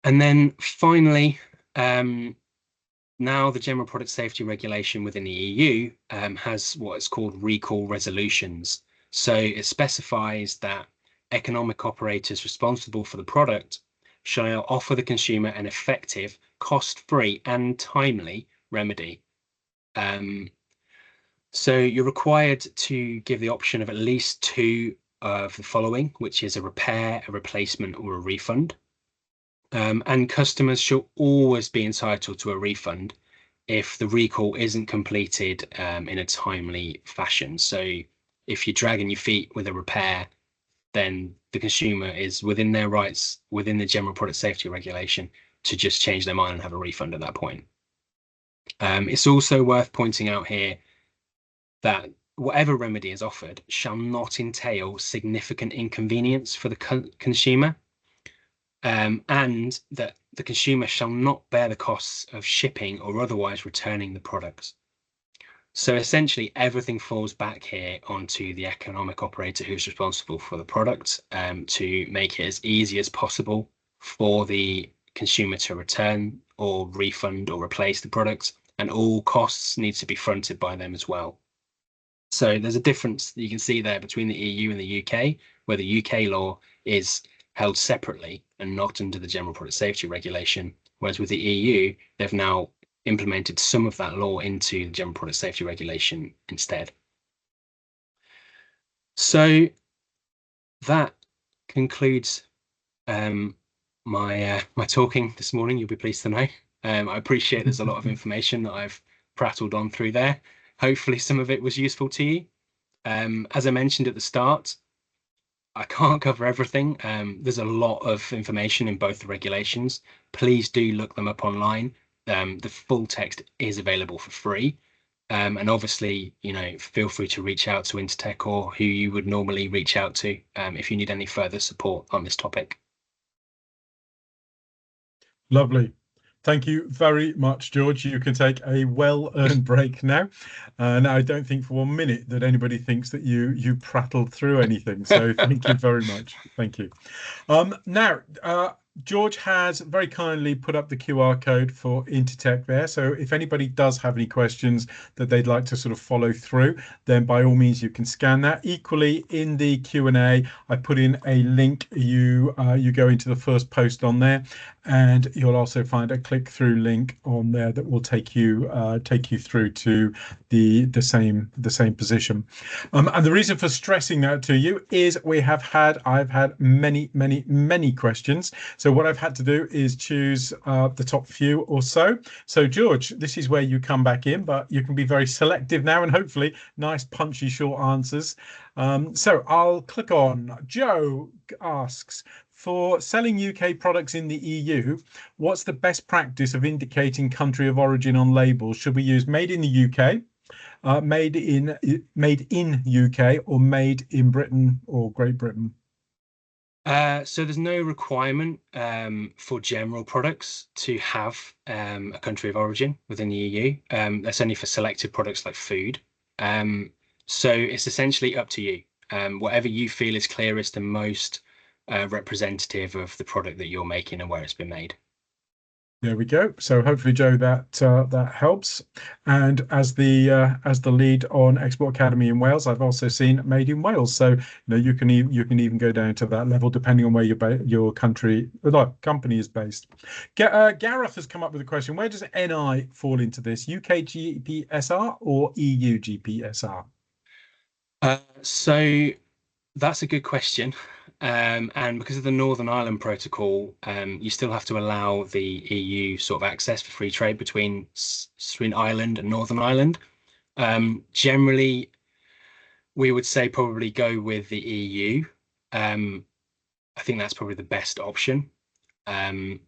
And then finally, now the General Product Safety Regulation within the EU has what is called recall resolutions. So it specifies that economic operators responsible for the product shall offer the consumer an effective, cost-free and timely remedy. So you're required to give the option of at least two of the following, which is a repair, a replacement, or a refund. And customers shall always be entitled to a refund if the recall isn't completed in a timely fashion. So if you're dragging your feet with a repair, then the consumer is within their rights within the General Product Safety Regulation to just change their mind and have a refund at that point. It's also worth pointing out here that whatever remedy is offered shall not entail significant inconvenience for the consumer, and that the consumer shall not bear the costs of shipping or otherwise returning the products. So essentially, everything falls back here onto the economic operator who's responsible for the product, to make it as easy as possible for the consumer to return or refund or replace the product, and all costs need to be fronted by them as well. So there's a difference that you can see there between the EU and the UK, where the UK law is held separately and not under the General Product Safety Regulation, whereas with the EU, they've now implemented some of that law into the General Product Safety Regulation instead. So that concludes my talking this morning. You'll be pleased to know. I appreciate there's a lot of information that I've prattled on through there. Hopefully some of it was useful to you. As I mentioned at the start, I can't cover everything. There's a lot of information in both the regulations. Please do look them up online. The full text is available for free. And obviously, feel free to reach out to Intertek or who you would normally reach out to if you need any further support on this topic. Lovely. Thank you very much, George. You can take a well-earned break now. And I don't think for 1 minute that anybody thinks that you prattled through anything. So thank you very much. Thank you. Now, George has very kindly put up the QR code for Intertek there. So if anybody does have any questions that they'd like to sort of follow through, then by all means you can scan that. Equally, in the Q&A, I put in a link. You go into the first post on there, and you'll also find a click-through link on there that will take you through to the same position. And the reason for stressing that to you is I've had many questions. So what I've had to do is choose the top few or so. So George, this is where you come back in, but you can be very selective now and hopefully nice punchy short answers. So I'll click on Joe asks, for selling UK products in the EU, what's the best practice of indicating country of origin on labels? Should we use made in the UK, made in UK, or made in Britain or Great Britain? So there's no requirement for general products to have a country of origin within the EU. That's only for selected products like food. So it's essentially up to you. Whatever you feel is clearest and most representative of the product that you're making and where it's been made. There we go. So hopefully, Joe, that helps. And as the lead on Export Academy in Wales, I've also seen made in Wales. So you can even go down to that level depending on where your company is based. Gareth has come up with a question: where does NI fall into this? UK GPSR or EU GPSR? So that's a good question. And because of the Northern Ireland Protocol, you still have to allow the EU sort of access for free trade between Ireland and Northern Ireland. Generally, we would say probably go with the EU. I think that's probably the best option. But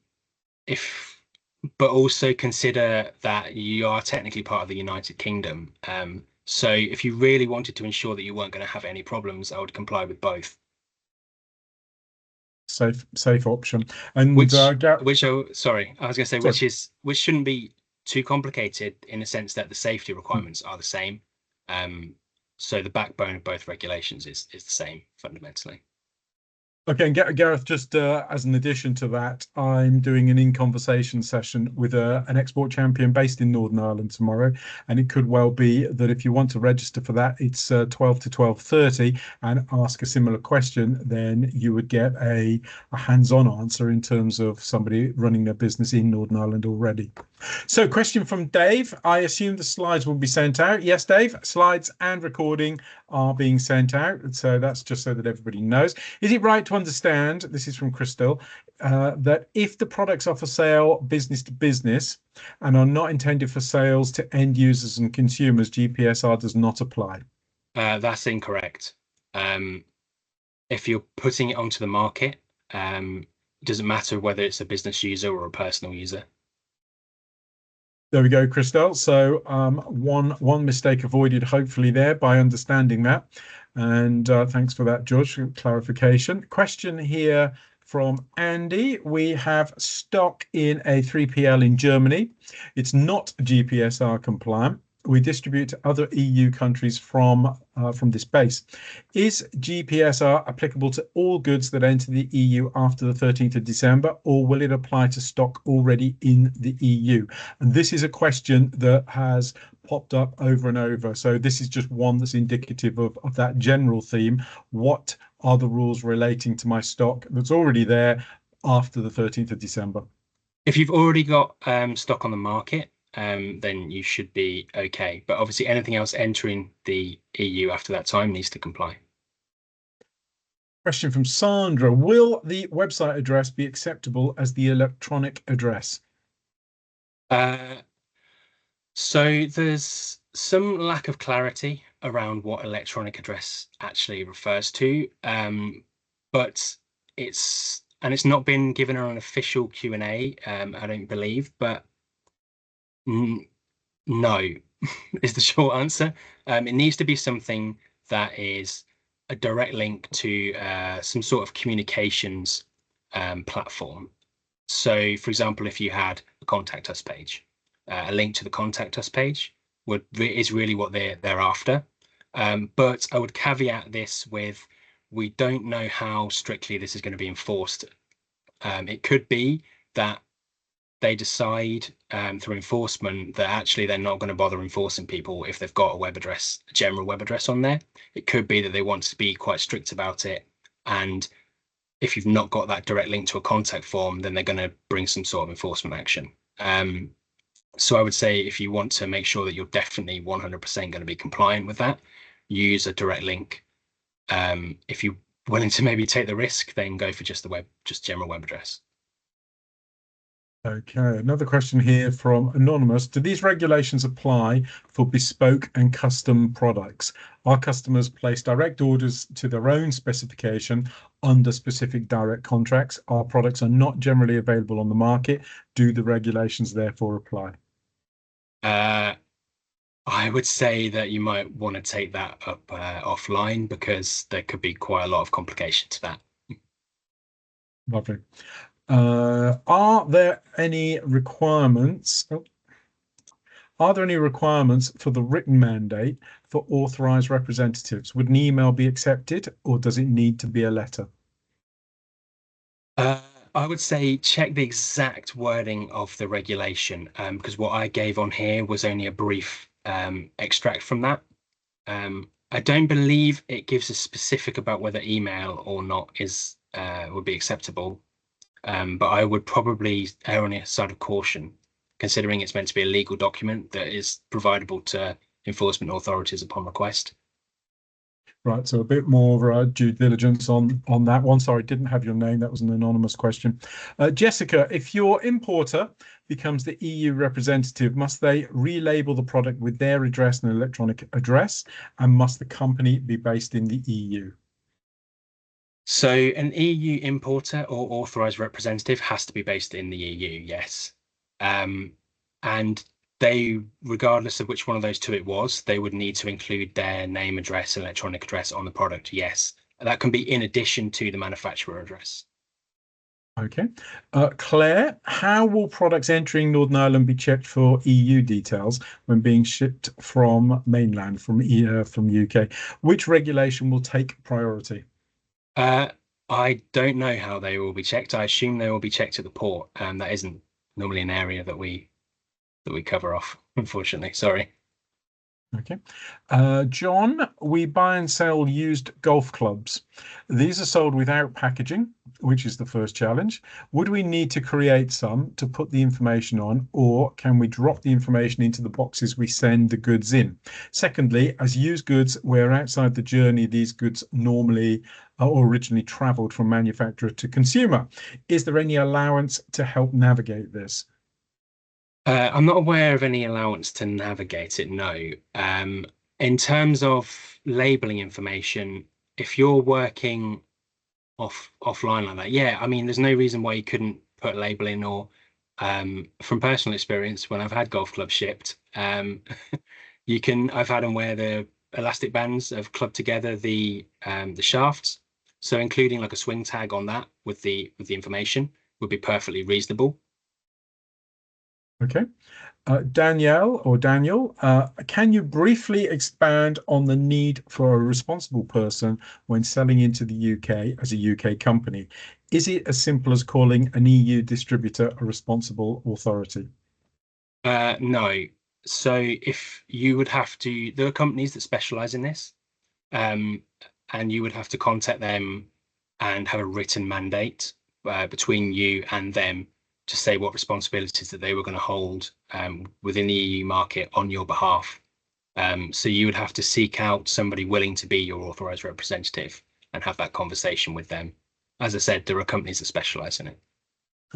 also consider that you are technically part of the United Kingdom. So if you really wanted to ensure that you weren't going to have any problems, I would comply with both. Safe option. And which I was going to say, sorry. which shouldn't be too complicated in the sense that the safety requirements are the same. So the backbone of both regulations is the same fundamentally. Okay, and Gareth, just as an addition to that, I'm doing an in-conversation session with an export champion based in Northern Ireland tomorrow, and it could well be that if you want to register for that, it's 12 to 12:30, and ask a similar question, then you would get a hands-on answer in terms of somebody running their business in Northern Ireland already. So, question from Dave. I assume the slides will be sent out. Yes, Dave, slides and recording are being sent out. So that's just so that everybody knows. Is it right to understand, this is from Crystal, that if the products are for sale business to business and are not intended for sales to end users and consumers, GPSR does not apply? That's incorrect. If you're putting it onto the market, it doesn't matter whether it's a business user or a personal user. There we go, Christelle. So one mistake avoided, hopefully, there by understanding that. And thanks for that, George, clarification. Question here from Andy. We have stock in a 3PL in Germany. It's not GPSR compliant. We distribute to other EU countries from this base. Is GPSR applicable to all goods that enter the EU after the 13th of December, or will it apply to stock already in the EU? And this is a question that has popped up over and over. So this is just one that's indicative of that general theme. What are the rules relating to my stock that's already there after the 13th of December? If you've already got stock on the market, then you should be okay. But obviously, anything else entering the EU after that time needs to comply. Question from Sandra. Will the website address be acceptable as the electronic address? So there's some lack of clarity around what electronic address actually refers to, but it's not been given an official Q&A, I don't believe, but no is the short answer. It needs to be something that is a direct link to some sort of communications platform. So, for example, if you had a contact us page, a link to the contact us page is really what they're after. But I would caveat this with, we don't know how strictly this is going to be enforced. It could be that they decide through enforcement that actually they're not going to bother enforcing people if they've got a web address, a general web address on there. It could be that they want to be quite strict about it, and if you've not got that direct link to a contact form, then they're going to bring some sort of enforcement action. So I would say, if you want to make sure that you're definitely 100% going to be compliant with that, use a direct link. If you're willing to maybe take the risk, then go for just general web address. Okay, another question here from Anonymous. Do these regulations apply for bespoke and custom products? Our customers place direct orders to their own specification under specific direct contracts. Our products are not generally available on the market. Do the regulations therefore apply? I would say that you might want to take that up offline, because there could be quite a lot of complication to that. Lovely. Are there any requirements? Are there any requirements for the written mandate for authorized representatives? Would an email be accepted, or does it need to be a letter? I would say check the exact wording of the regulation, because what I gave on here was only a brief extract from that. I don't believe it gives a specific about whether email or not would be acceptable. But I would probably err on the side of caution, considering it's meant to be a legal document that is providable to enforcement authorities upon request. Right, so a bit more due diligence on that one. Sorry, didn't have your name. That was an anonymous question. Jessica, if your importer becomes the EU representative, must they relabel the product with their address and electronic address? And must the company be based in the EU? So an EU importer or authorized representative has to be based in the EU, yes. And they, regardless of which one of those two it was, they would need to include their name, address, electronic address on the product, yes. That can be in addition to the manufacturer address. Okay. Claire, how will products entering Northern Ireland be checked for EU details when being shipped from mainland, from UK? Which regulation will take priority? I don't know how they will be checked. I assume they will be checked at the port. That isn't normally an area that we cover off, unfortunately. Sorry. Okay. John, we buy and sell used golf clubs. These are sold without packaging, which is the first challenge. Would we need to create some to put the information on, or can we drop the information into the boxes we send the goods in? Secondly, as used goods, where outside the journey these goods normally or originally traveled from manufacturer to consumer, is there any allowance to help navigate this? I'm not aware of any allowance to navigate it, no. In terms of labeling information, if you're working offline like that, yeah, I mean, there's no reason why you couldn't put a label in or from personal experience, when I've had golf clubs shipped, I've had them where the elastic bands have clubbed together the shafts. So including like a swing tag on that with the information would be perfectly reasonable. Okay. Danielle or Daniel, can you briefly expand on the need for a responsible person when selling into the UK as a UK company? Is it as simple as calling an EU distributor a responsible authority? No. So if you would have to, there are companies that specialize in this, um, and you would have to contact them and have a written mandate between you and them to say what responsibilities that they were going to hold within the EU market on your behalf. So you would have to seek out somebody willing to be your authorized representative and have that conversation with them. As I said, there are companies that specialize in it.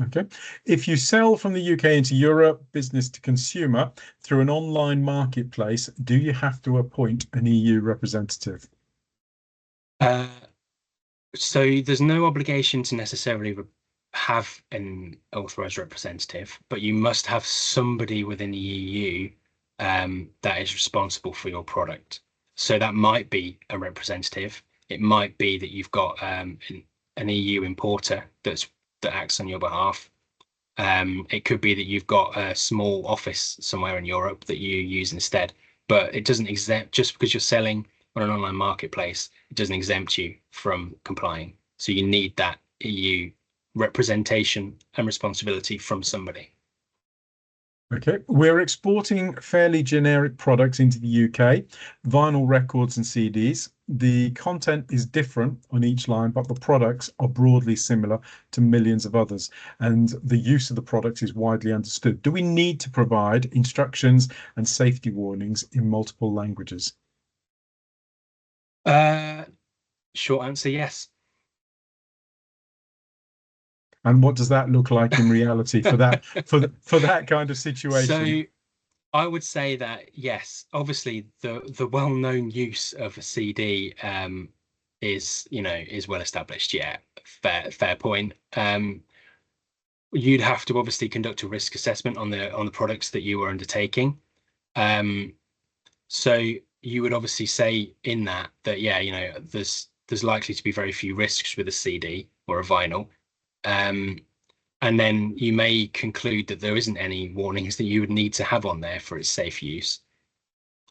Okay. If you sell from the UK into Europe, business to consumer, through an online marketplace, do you have to appoint an EU representative? Uh, So there's no obligation to necessarily have an authorized representative, but you must have somebody within the EU that is responsible for your product. So that might be a representative. It might be that you've got an EU importer that acts on your behalf. It could be that you've got a small office somewhere in Europe that you use instead, but it doesn't exempt just because you're selling on an online marketplace, it doesn't exempt you from complying. So you need that EU representation and responsibility from somebody. Okay, we're exporting fairly generic products into the UK, vinyl records and CDs. The content is different on each line, but the products are broadly similar to millions of others, and the use of the product is widely understood. Do we need to provide instructions and safety warnings in multiple languages? Uh, Short answer, yes. And what does that look like in reality for that for that kind of situation? So I would say that yes, obviously the well-known use of a CD is is well established. Yeah, fair point. You'd have to obviously conduct a risk assessment on the products that you were undertaking. Um, so you would obviously say in that yeah, there's likely to be very few risks with a CD or a vinyl. Um, and then you may conclude that there isn't any warnings that you would need to have on there for its safe use.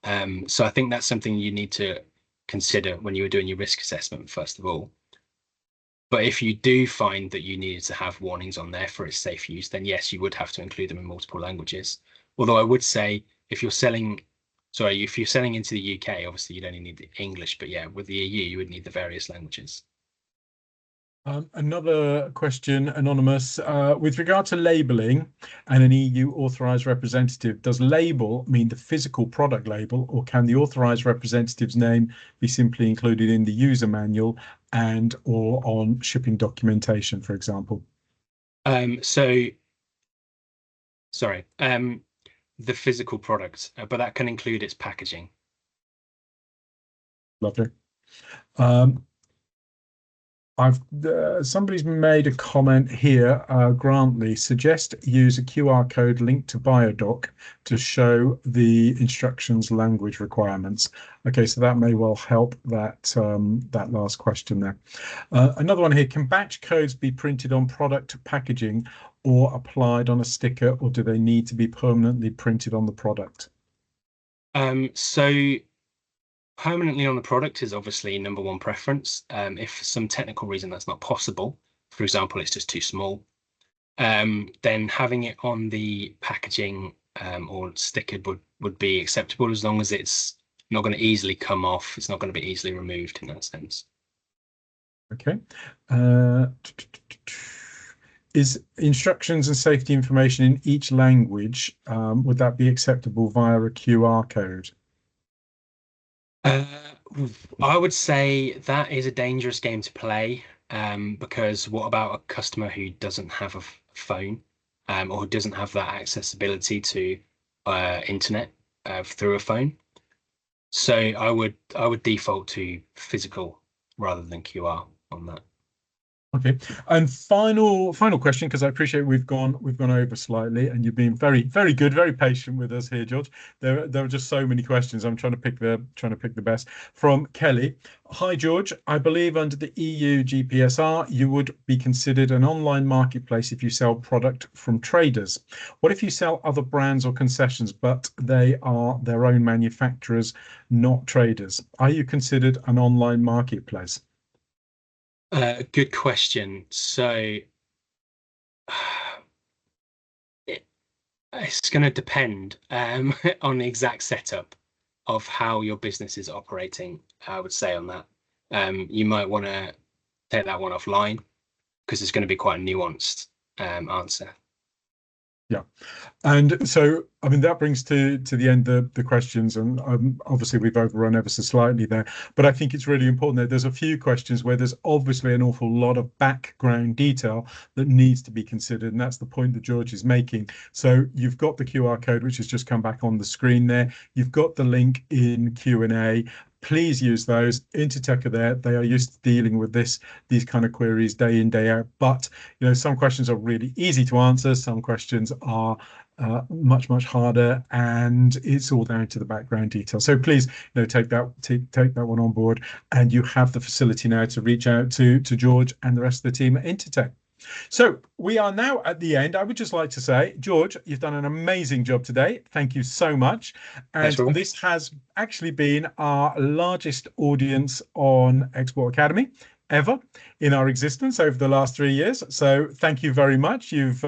So I think that's something you need to consider when you were doing your risk assessment, first of all. But if you do find that you needed to have warnings on there for its safe use, then yes, you would have to include them in multiple languages. Although I would say if you're selling, sorry, if you're selling into the UK, obviously you'd only need the English, but yeah, with the EU, you would need the various languages. Another question, anonymous. With regard to labeling and an EU authorized representative, does label mean the physical product label, or can the authorized representative's name be simply included in the user manual and or on shipping documentation, for example? So sorry, the physical product, but that can include its packaging. Lovely. Um, I've somebody's made a comment here. Grantley suggest use a QR code linked to Biodoc to show the instructions language requirements. Okay, so that may well help that last question there. Another one here: can batch codes be printed on product packaging or applied on a sticker, or do they need to be permanently printed on the product? So Permanently on the product is obviously number one preference. If for some technical reason that's not possible, for example, it's just too small, then having it on the packaging or stickered would be acceptable as long as it's not going to easily come off. It's not going to be easily removed in that sense. Okay. Is instructions and safety information in each language, would that be acceptable via a QR code? Uh, I would say that is a dangerous game to play because what about a customer who doesn't have a phone or who doesn't have that accessibility to internet through a phone? So I would default to physical rather than QR on that. Okay. And final question, because I appreciate we've gone over slightly, and you've been very good, very patient with us here, George. There are just so many questions. I'm trying to pick the best from Kelly. Hi, George. I believe under the EU GPSR, you would be considered an online marketplace if you sell product from traders. What if you sell other brands or concessions, but they are their own manufacturers, not traders? Are you considered an online marketplace? Good question. So it, it's going to depend on the exact setup of how your business is operating, I would say on that. You might want to take that one offline because it's going to be quite a nuanced answer. Yeah. And so, I mean, that brings to the end the questions, and obviously we've overrun ever so slightly there. But I think it's really important that there's a few questions where there's obviously an awful lot of background detail that needs to be considered, and that's the point that George is making. So you've got the QR code, which has just come back on the screen there. You've got the link in Q&A. Please use those. Intertek are there. They are used to dealing with these kind of queries day in, day out. But some questions are really easy to answer. Some questions are much harder, and it's all down to the background detail. So please, take that one on board, and you have the facility now to reach out to George and the rest of the team at Intertek. So we are now at the end. I would just like to say, George, you've done an amazing job today. Thank you so much. Thanks, And Robin. this has actually been our largest audience on Export Academy ever in our existence over the last 3 years. So thank you very much. You've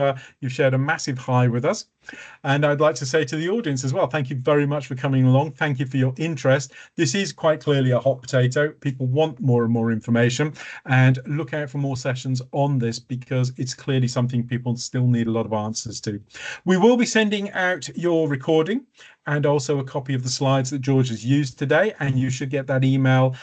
shared a massive high with us. And I'd like to say to the audience as well, thank you very much for coming along. Thank you for your interest. This is quite clearly a hot potato. People want more and more information, and look out for more sessions on this because it's clearly something people still need a lot of answers to. We will be sending out your recording and also a copy of the slides that George has used today, and you should get that email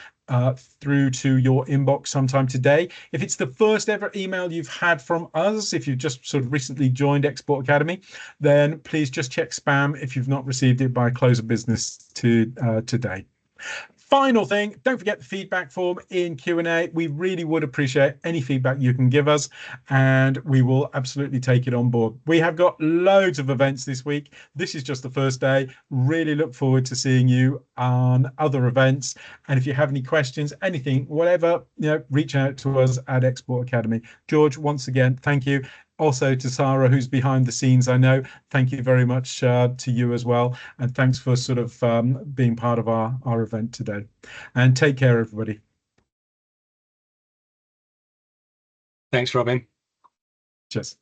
through to your inbox sometime today. If it's the first ever email you've had from us, if you've just sort of recently joined Export Academy, then please just check spam if you've not received it by close of business today. Final thing, don't forget the feedback form in Q&A. We really would appreciate any feedback you can give us, and we will absolutely take it on board. We have got loads of events this week. This is just the first day. Really look forward to seeing you on other events. And if you have any questions, anything, whatever, reach out to us at Export Academy. George, once again, thank you. Also to Sarah, who's behind the scenes, I know. Thank you very much to you as well. And thanks for sort of being part of our event today. And take care, everybody. Thanks, Robin. Cheers.